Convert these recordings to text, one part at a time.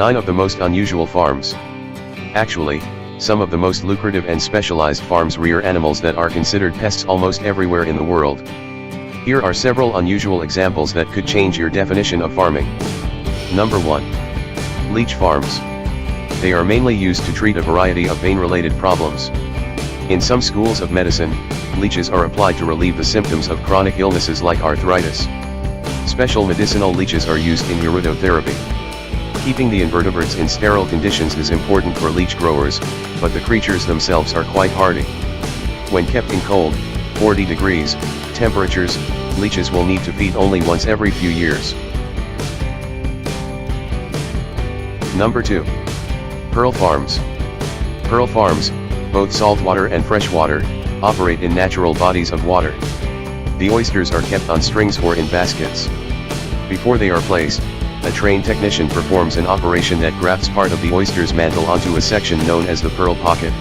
9 of the most unusual farms. Actually, some of the most lucrative and specialized farms rear animals that are considered pests almost everywhere in the world. Here are several unusual examples that could change your definition of farming. Number 1. Leech farms. They are mainly used to treat a variety of vein-related problems. In some schools of medicine, leeches are applied to relieve the symptoms of chronic illnesses like arthritis. Special medicinal leeches are used in uridotherapy. Keeping the invertebrates in sterile conditions is important for leech growers, but the creatures themselves are quite hardy. When kept in cold, 40 degrees, temperatures, leeches will need to feed only once every few years. Number 2. Pearl farms. Pearl farms, both saltwater and freshwater, operate in natural bodies of water. The oysters are kept on strings or in baskets. Before they are placed, a trained technician performs an operation that grafts part of the oyster's mantle onto a section known as the pearl pocket.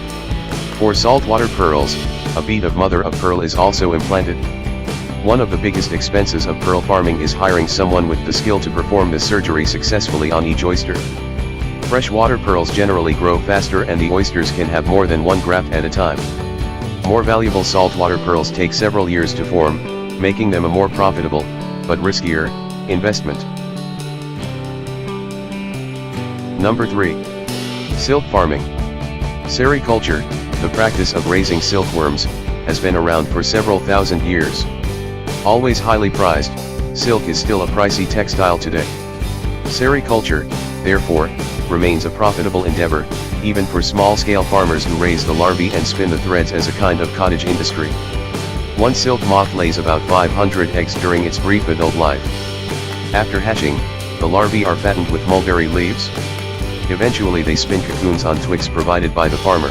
For saltwater pearls, a bead of mother of pearl is also implanted. One of the biggest expenses of pearl farming is hiring someone with the skill to perform this surgery successfully on each oyster. Freshwater pearls generally grow faster and the oysters can have more than one graft at a time. More valuable saltwater pearls take several years to form, making them a more profitable, but riskier, investment. Number 3. Silk farming. Sericulture, the practice of raising silkworms, has been around for several thousand years. Always highly prized, silk is still a pricey textile today. Sericulture, therefore, remains a profitable endeavor, even for small-scale farmers who raise the larvae and spin the threads as a kind of cottage industry. One silk moth lays about 500 eggs during its brief adult life. After hatching, the larvae are fattened with mulberry leaves. Eventually they spin cocoons on twigs provided by the farmer.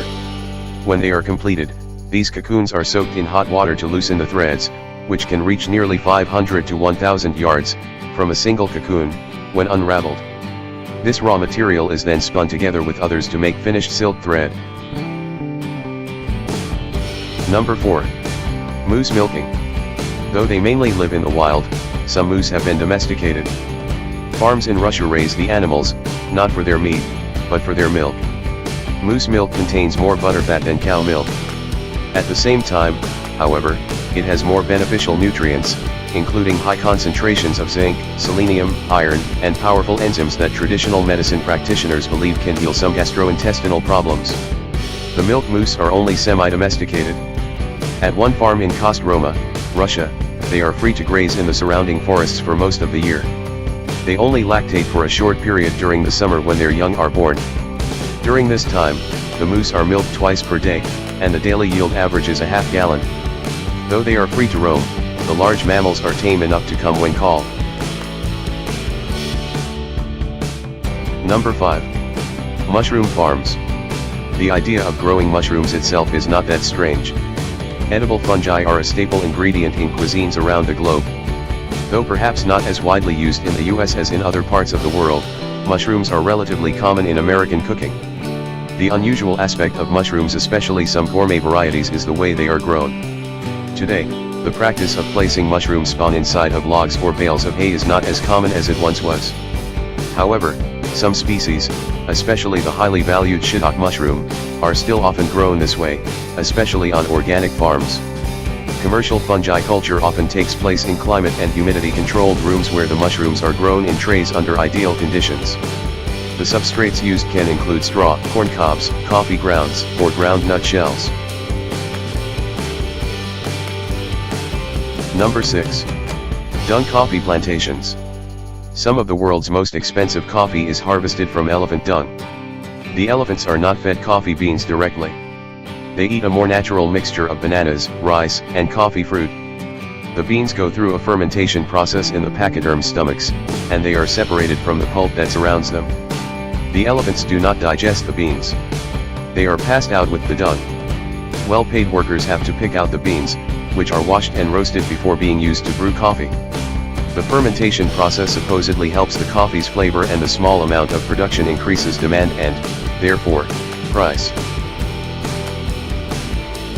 When they are completed, these cocoons are soaked in hot water to loosen the threads, which can reach nearly 500 to 1,000 yards, from a single cocoon, when unraveled. This raw material is then spun together with others to make finished silk thread. Number 4. Moose milking. Though they mainly live in the wild, some moose have been domesticated. Farms in Russia raise the animals, not for their meat, but for their milk. Moose milk contains more butterfat than cow milk. At the same time, however, it has more beneficial nutrients, including high concentrations of zinc, selenium, iron, and powerful enzymes that traditional medicine practitioners believe can heal some gastrointestinal problems. The milk moose are only semi-domesticated. At one farm in Kostroma, Russia, they are free to graze in the surrounding forests for most of the year. They only lactate for a short period during the summer when their young are born. During this time, the moose are milked twice per day, and the daily yield averages a half gallon. Though they are free to roam, the large mammals are tame enough to come when called. Number 5. Mushroom farms. The idea of growing mushrooms itself is not that strange. Edible fungi are a staple ingredient in cuisines around the globe. Though perhaps not as widely used in the US as in other parts of the world, mushrooms are relatively common in American cooking. The unusual aspect of mushrooms, especially some gourmet varieties, is the way they are grown. Today, the practice of placing mushroom spawn inside of logs or bales of hay is not as common as it once was. However, some species, especially the highly valued shiitake mushroom, are still often grown this way, especially on organic farms. Commercial fungi culture often takes place in climate and humidity controlled rooms where the mushrooms are grown in trays under ideal conditions. The substrates used can include straw, corn cobs, coffee grounds, or ground nut shells. Number 6. Dung coffee plantations. Some of the world's most expensive coffee is harvested from elephant dung. The elephants are not fed coffee beans directly. They eat a more natural mixture of bananas, rice, and coffee fruit. The beans go through a fermentation process in the pachyderm stomachs, and they are separated from the pulp that surrounds them. The elephants do not digest the beans. They are passed out with the dung. Well-paid workers have to pick out the beans, which are washed and roasted before being used to brew coffee. The fermentation process supposedly helps the coffee's flavor, and the small amount of production increases demand and, therefore, price.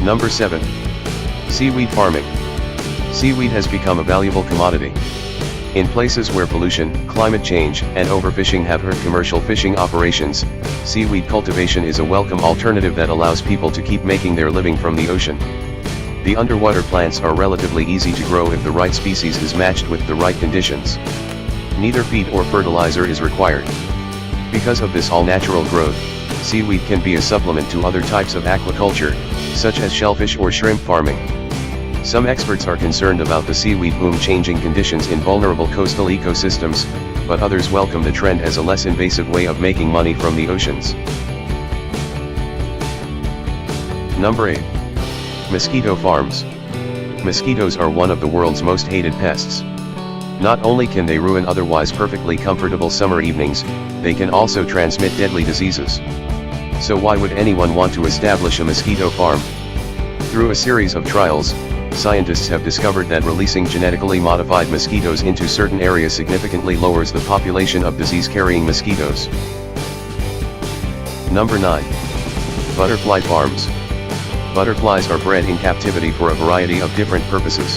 Number 7. Seaweed farming. Seaweed has become a valuable commodity. In places where pollution, climate change, and overfishing have hurt commercial fishing operations, seaweed cultivation is a welcome alternative that allows people to keep making their living from the ocean. The underwater plants are relatively easy to grow if the right species is matched with the right conditions. Neither feed or fertilizer is required. Because of this all-natural growth, seaweed can be a supplement to other types of aquaculture, such as shellfish or shrimp farming. Some experts are concerned about the seaweed boom changing conditions in vulnerable coastal ecosystems, but others welcome the trend as a less invasive way of making money from the oceans. Number 8. Mosquito Farms. Mosquitoes are one of the world's most hated pests. Not only can they ruin otherwise perfectly comfortable summer evenings, they can also transmit deadly diseases. So why would anyone want to establish a mosquito farm? Through a series of trials, scientists have discovered that releasing genetically modified mosquitoes into certain areas significantly lowers the population of disease-carrying mosquitoes. Number 9. Butterfly Farms. Butterflies are bred in captivity for a variety of different purposes.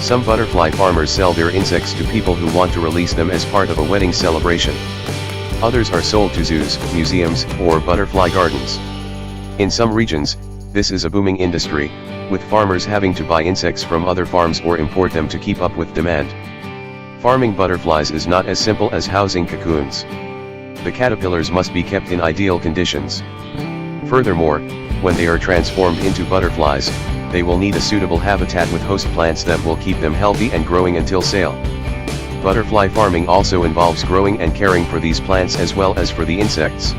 Some butterfly farmers sell their insects to people who want to release them as part of a wedding celebration. Others are sold to zoos, museums, or butterfly gardens. In some regions, this is a booming industry, with farmers having to buy insects from other farms or import them to keep up with demand. Farming butterflies is not as simple as housing cocoons. The caterpillars must be kept in ideal conditions. Furthermore, when they are transformed into butterflies, they will need a suitable habitat with host plants that will keep them healthy and growing until sale. Butterfly farming also involves growing and caring for these plants as well as for the insects.